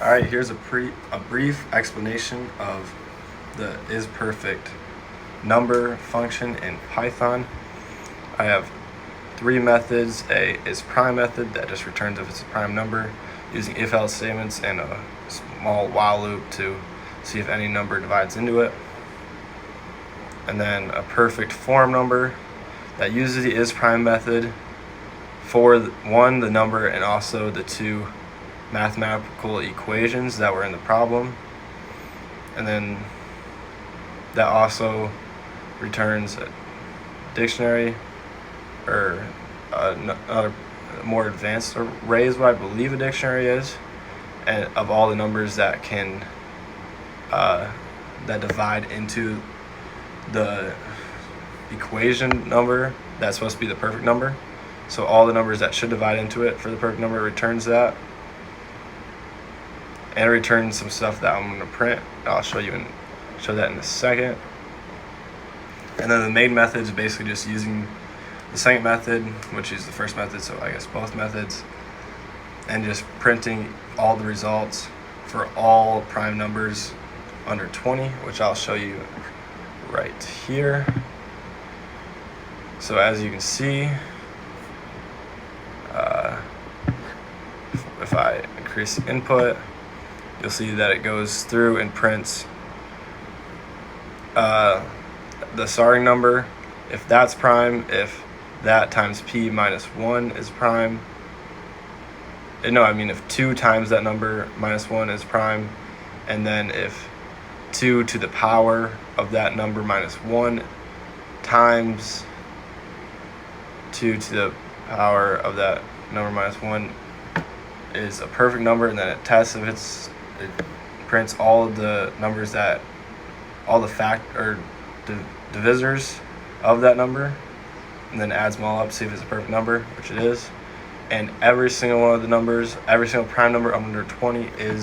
Alright, here's a brief explanation of the isPerfectNumber function in Python. I have three methods: a isPrime method that just returns if it's a prime number, using if-else statements and a small while loop to see if any number divides into it. And then a perfect form number that uses the isPrime method for one, the number, and also the two mathematical equations that were in the problem. And then that also returns a dictionary, or another more advanced array is what I believe a dictionary is, and of all the numbers that can that divide into the equation number that's supposed to be the perfect number. So all the numbers that should divide into it for the perfect number returns that, and it returns some stuff that I'm going to print. I'll show that in a second. And then the main method is basically just using the second method, which is the first method, so I guess both methods, and just printing all the results for all prime numbers under 20, which I'll show you right here. So as you can see, if I increase the input, you'll see that it goes through and prints the starting number, if that's prime, if that times p minus 1 is prime. If 2 times that number minus 1 is prime, and then if 2 to the power of that number minus 1 times 2 to the power of that number minus 1 is a perfect number, and then it tests if it prints all of the numbers that all the divisors of that number, and then adds them all up to see if it's a perfect number, which it is. And every single one of the numbers, every single prime number under 20 is